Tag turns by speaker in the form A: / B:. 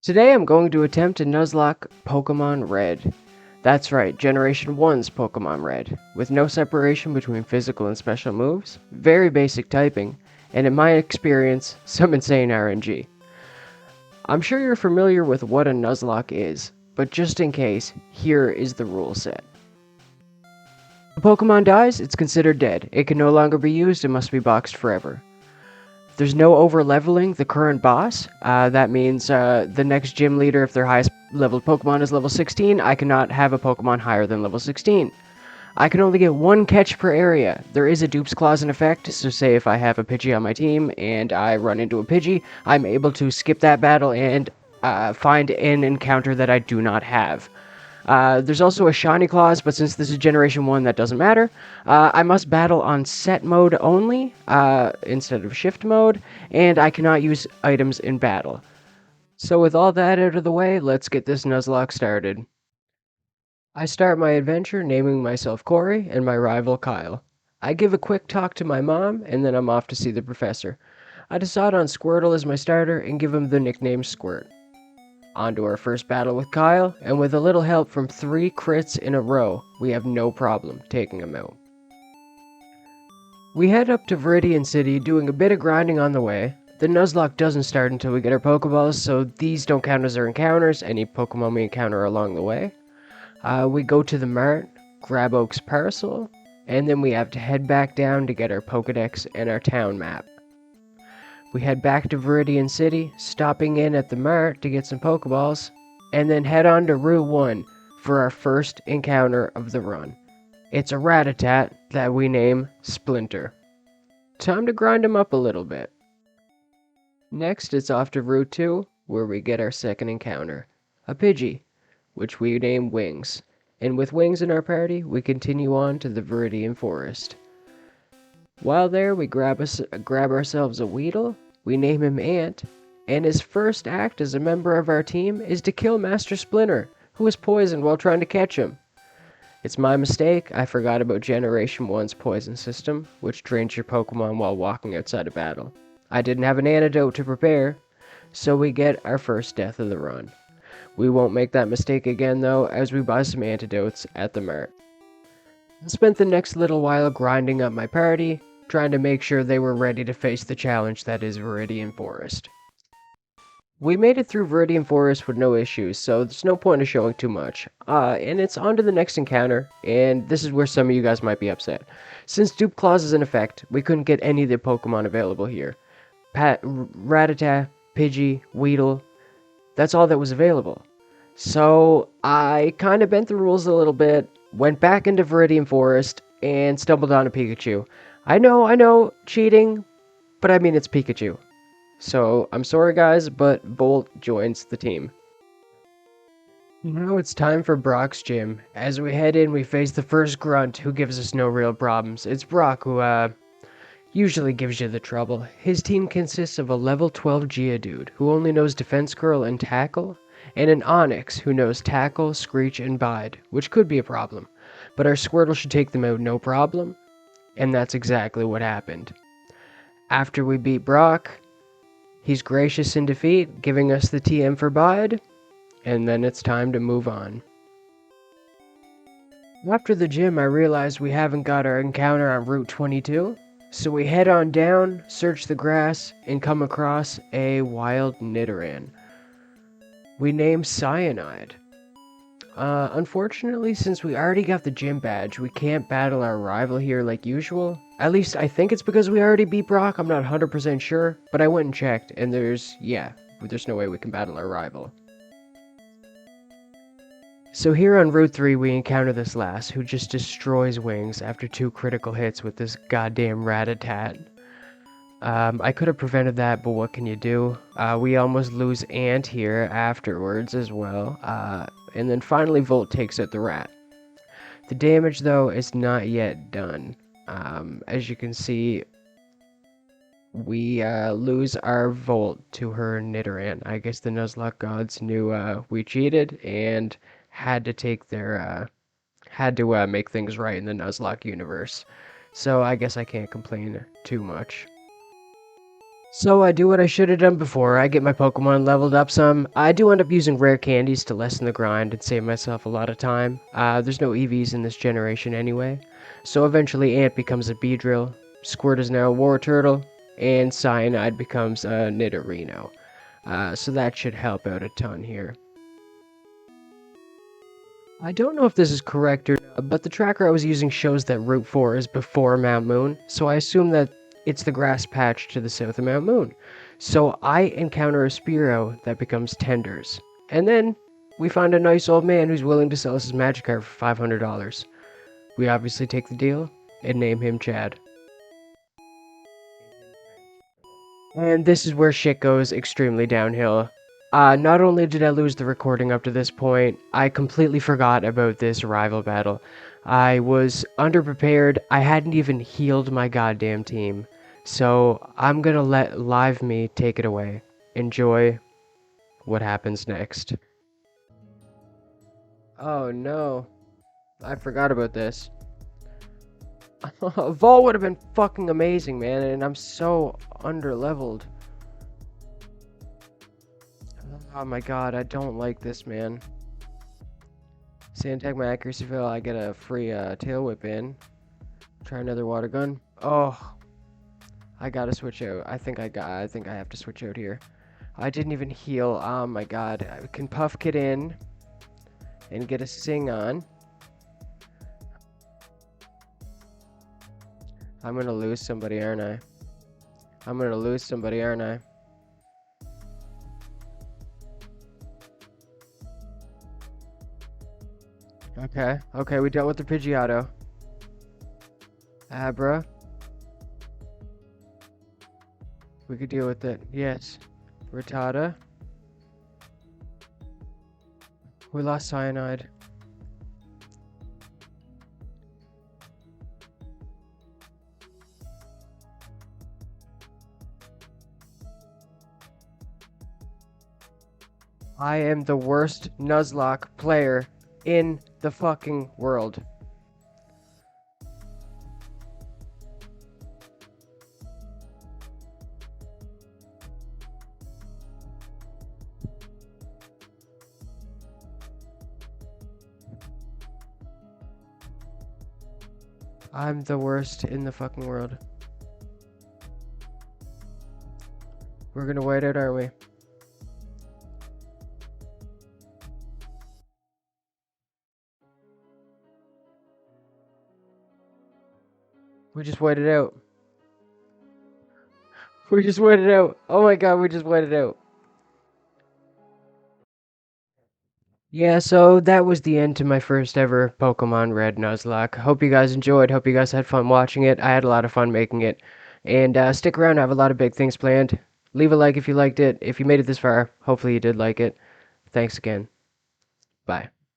A: Today I'm going to attempt to Nuzlocke Pokemon Red. That's right, Generation 1's Pokemon Red, with no separation between physical and special moves, very basic typing, and in my experience, some insane RNG. I'm sure you're familiar with what a Nuzlocke is, but just in case, here is the rule set. If a Pokemon dies, it's considered dead. It can no longer be used and must be boxed forever. There's no over-leveling the current boss. That means the next gym leader, if their highest leveled Pokemon is level 16, I cannot have a Pokemon higher than level 16. I can only get one catch per area. There is a dupes clause in effect, so say if I have a Pidgey on my team and I run into a Pidgey, I'm able to skip that battle and find an encounter that I do not have. There's also a shiny clause, but since this is Generation 1, that doesn't matter. I must battle on set mode only, instead of shift mode, and I cannot use items in battle. So with all that out of the way, let's get this Nuzlocke started. I start my adventure naming myself Corey and my rival Kyle. I give a quick talk to my mom, and then I'm off to see the professor. I decide on Squirtle as my starter and give him the nickname Squirt. On to our first battle with Kyle, and with a little help from 3 crits in a row, we have no problem taking him out. We head up to Viridian City, doing a bit of grinding on the way. The Nuzlocke doesn't start until we get our Pokeballs, so these don't count as our encounters, any Pokemon we encounter along the way. We go to the mart, grab Oak's parcel, and then we have to head back down to get our Pokedex and our town map. We head back to Viridian City, stopping in at the mart to get some Pokeballs, and then head on to Route 1 for our first encounter of the run. It's a Rattata that we name Splinter. Time to grind him up a little bit. Next, it's off to Route 2, where we get our second encounter, a Pidgey, which we name Wings. And with Wings in our party, we continue on to the Viridian Forest. While there, we grab ourselves a Weedle, we name him Ant, and his first act as a member of our team is to kill Master Splinter, who was poisoned while trying to catch him. It's my mistake, I forgot about Generation 1's poison system, which drains your Pokemon while walking outside a battle. I didn't have an antidote to prepare, so we get our first death of the run. We won't make that mistake again though, as we buy some antidotes at the mart. I spent the next little while grinding up my party, trying to make sure they were ready to face the challenge that is Viridian Forest. We made it through Viridian Forest with no issues, so there's no point of showing too much. And it's on to the next encounter, and this is where some of you guys might be upset. Since dupe clause is in effect, we couldn't get any of the Pokemon available here. Rattata, Pidgey, Weedle, that's all that was available. So I kind of bent the rules a little bit, went back into Viridian Forest, and stumbled on a Pikachu. I know, cheating, but I mean it's Pikachu. So I'm sorry guys, but Bolt joins the team. Now it's time for Brock's gym. As we head in, we face the first grunt who gives us no real problems. It's Brock who, usually gives you the trouble. His team consists of a level 12 Geodude who only knows Defense Curl and Tackle, and an Onix who knows Tackle, Screech, and Bide, which could be a problem. But our Squirtle should take them out no problem, and that's exactly what happened. After we beat Brock, he's gracious in defeat, giving us the TM for Bide, and then it's time to move on. After the gym, I realized we haven't got our encounter on Route 22, so we head on down, search the grass, and come across a wild Nidoran. We name Cyanide. Unfortunately, since we already got the gym badge, we can't battle our rival here like usual. At least I think it's because we already beat Brock, I'm not 100% sure, but I went and checked, and there's no way we can battle our rival. So here on Route 3 we encounter this lass, who just destroys Wings after 2 critical hits with this goddamn Rattata. I could have prevented that, but what can you do? We almost lose Ant here afterwards as well. And then finally Volt takes out the rat. The damage though is not yet done. As you can see, we lose our Volt to her Nidoran. I guess the Nuzlocke gods knew we cheated and had to make things right in the Nuzlocke universe. So I guess I can't complain too much. So I do what I should have done before. I get my Pokemon leveled up some. I do end up using rare candies to lessen the grind and save myself a lot of time. There's no EVs in this generation anyway. So eventually Ant becomes a Beedrill, Squirt is now a War Turtle, and Cyanide becomes a Nidorino. So that should help out a ton here. I don't know if this is correct or not, but the tracker I was using shows that Route 4 is before Mount Moon, so I assume that it's the grass patch to the south of Mount Moon. So I encounter a Spearow that becomes Tenders. And then we find a nice old man who's willing to sell us his Magikarp for $500. We obviously take the deal and name him Chad. And this is where shit goes extremely downhill. Not only did I lose the recording up to this point, I completely forgot about this rival battle. I was underprepared, I hadn't even healed my goddamn team. So I'm gonna let Live Me take it away. Enjoy what happens next. Oh no, I forgot about this. Vol would have been fucking amazing, man, and I'm so underleveled. Oh my god, I don't like this, man. Sand tag my accuracy fail, I get a free tail whip in. Try another water gun. Oh, I gotta switch out. I think I have to switch out here. I didn't even heal. Oh my god. I can puff kit in and get a sing on. I'm gonna lose somebody, aren't I? I'm gonna lose somebody, aren't I? Okay, okay, we dealt with the Pidgeotto. Abra. We could deal with it. Yes. Rattata. We lost Cyanide. I am the worst Nuzlocke player in the fucking world. I'm the worst in the fucking world. We're gonna wait out, aren't we? We just waited out. We just waited out. Oh my god, we just waited out. Yeah, so that was the end to my first ever Pokemon Red Nuzlocke. Hope you guys enjoyed. Hope you guys had fun watching it. I had a lot of fun making it. And stick around, I have a lot of big things planned. Leave a like if you liked it. If you made it this far, hopefully you did like it. Thanks again. Bye.